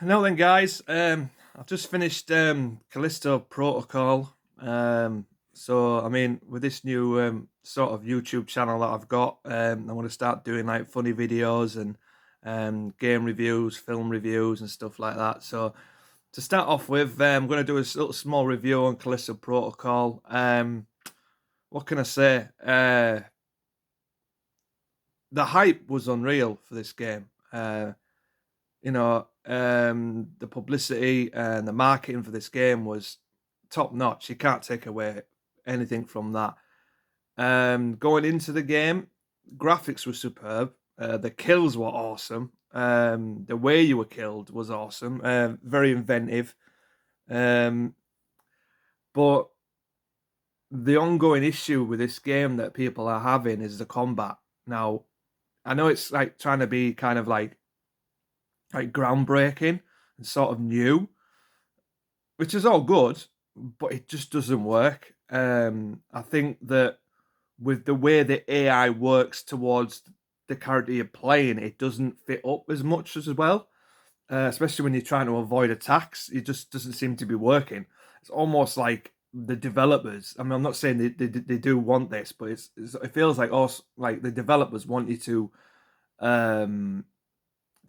Now then, guys, I've just finished Callisto Protocol. So, I mean, with this new sort of YouTube channel that I've got, I want to start doing like funny videos and game reviews, film reviews, and stuff like that. So, to start off with, I'm going to do a little small review on Callisto Protocol. What can I say? The hype was unreal for this game. The publicity and the marketing for this game was top notch. You can't take away anything from that. Going into the game, graphics were superb. The kills were awesome. The way you were killed was awesome. Very inventive. Um, but the ongoing issue with this game that people are having is the combat. Now, I know it's like trying to be kind of like groundbreaking and sort of new, which is all good, but it just doesn't work. I think that with the way the AI works towards the character you're playing, it doesn't fit up as much as well. Especially when you're trying to avoid attacks, it just doesn't seem to be working. It's almost like the developers. I mean, I'm not saying they do want this, but it feels like also like the developers want you to um,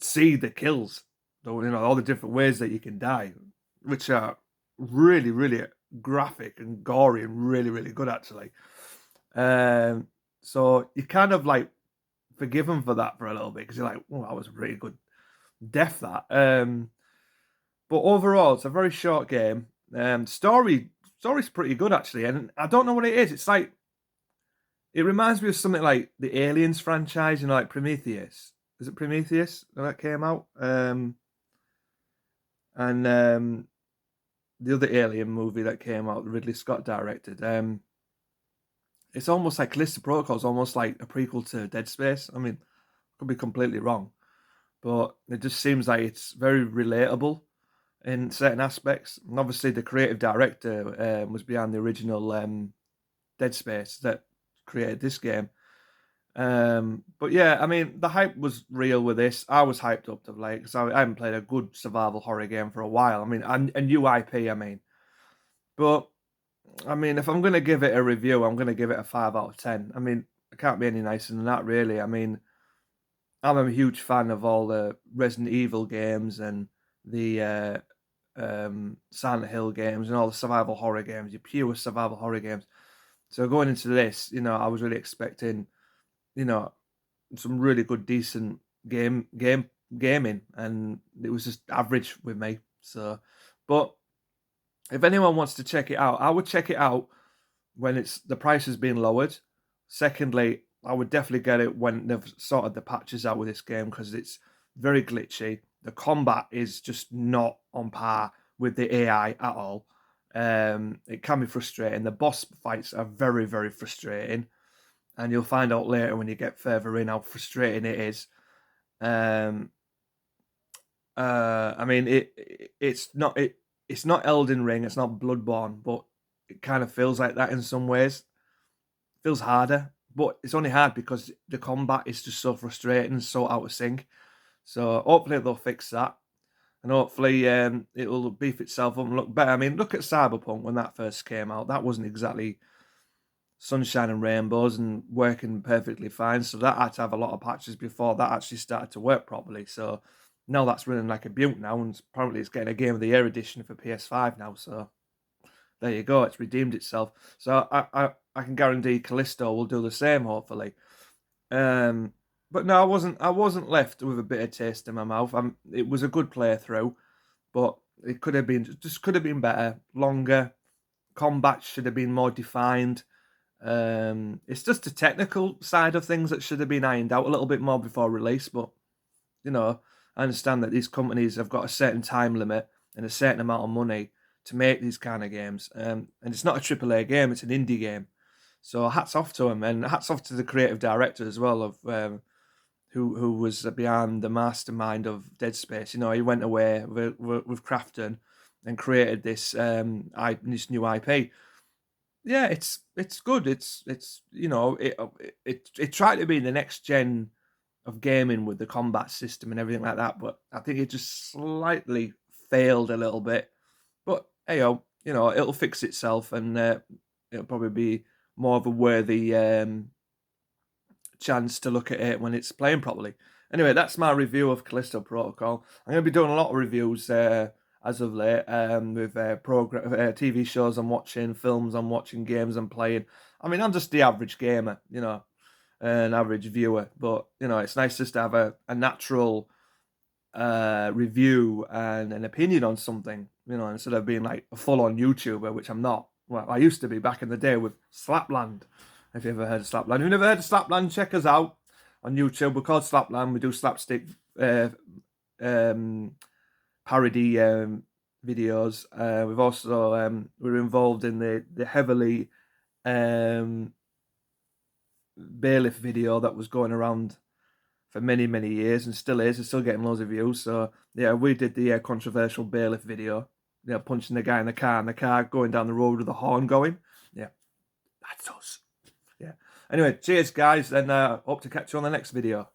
see the kills, all the different ways that you can die, which are really, really graphic and gory and really, really good actually. Um, so you kind of like forgive them for that for a little bit because you're like, oh, that was a really good death that. But overall, it's a very short game. Story's pretty good actually, and I don't know what it is. It's like it reminds me of something like the Aliens franchise, like Prometheus. Is it Prometheus that came out? And the other Alien movie that came out, Ridley Scott directed. It's almost like Callisto Protocol is almost like a prequel to Dead Space. I mean, could be completely wrong, but it just seems like it's very relatable in certain aspects. And obviously, the creative director was behind the original Dead Space that created this game. But yeah, I mean, the hype was real with this. I was hyped up to play because I haven't played a good survival horror game for a while. I mean, a new IP, I mean. But I mean, if I'm going to give it a review, I'm going to give it a 5 out of 10. I mean, it can't be any nicer than that, really. I mean, I'm a huge fan of all the Resident Evil games and the Silent Hill games and all the survival horror games, your pure survival horror games. So going into this, I was really expecting, you know, some really good, decent gaming, and it was just average with me. So, but if anyone wants to check it out, I would check it out when the price has been lowered. Secondly, I would definitely get it when they've sorted the patches out with this game because it's very glitchy. The combat is just not on par with the AI at all. It can be frustrating. The boss fights are very, very frustrating, and you'll find out later when you get further in how frustrating it is. Um, I mean, it's not Elden Ring, it's not Bloodborne, but it kind of feels like that in some ways. It feels harder, but it's only hard because the combat is just so frustrating and so out of sync. So hopefully they'll fix that, and hopefully it will beef itself up and look better. I mean, look at Cyberpunk when that first came out. That wasn't exactly sunshine and rainbows and working perfectly fine. So that had to have a lot of patches before that actually started to work properly. So now that's running like a beaut now, and apparently it's getting a Game of the Year edition for PS5 now. So there you go, it's redeemed itself. So I can guarantee Callisto will do the same, hopefully. Um, but no, I wasn't left with a bitter taste in my mouth. It was a good playthrough, but it could have been better, longer. Combat should have been more defined. It's just the technical side of things that should have been ironed out a little bit more before release. But you know, I understand that these companies have got a certain time limit and a certain amount of money to make these kind of games. And it's not a AAA game; it's an indie game. So hats off to them, and hats off to the creative director as well of who was behind the mastermind of Dead Space. He went away with Crafton and created this new IP. Yeah, it's good. It tried to be the next gen of gaming with the combat system and everything like that. But I think it just slightly failed a little bit. But hey, you know, it'll fix itself, and it'll probably be more of a worthy chance to look at it when it's playing properly. Anyway, that's my review of Callisto Protocol. I'm going to be doing a lot of reviews as of late with TV shows I'm watching, films I'm watching, games I'm playing. I mean, I'm just the average gamer, you know, an average viewer. But, you know, it's nice just to have a natural review and an opinion on something, you know, instead of being like a full-on YouTuber, which I'm not. Well, I used to be back in the day with Slapland. If you ever heard of Slapland. If you've never heard of Slapland, check us out on YouTube. We're called Slapland. We do slapstick parody videos. We've also we're involved in the heavily bailiff video that was going around for many, many years and still is. It's still getting loads of views. So yeah, we did the controversial bailiff video. You know, punching the guy in the car and the car going down the road with the horn going. Yeah, that's us. Yeah. Anyway, cheers, guys, and hope to catch you on the next video.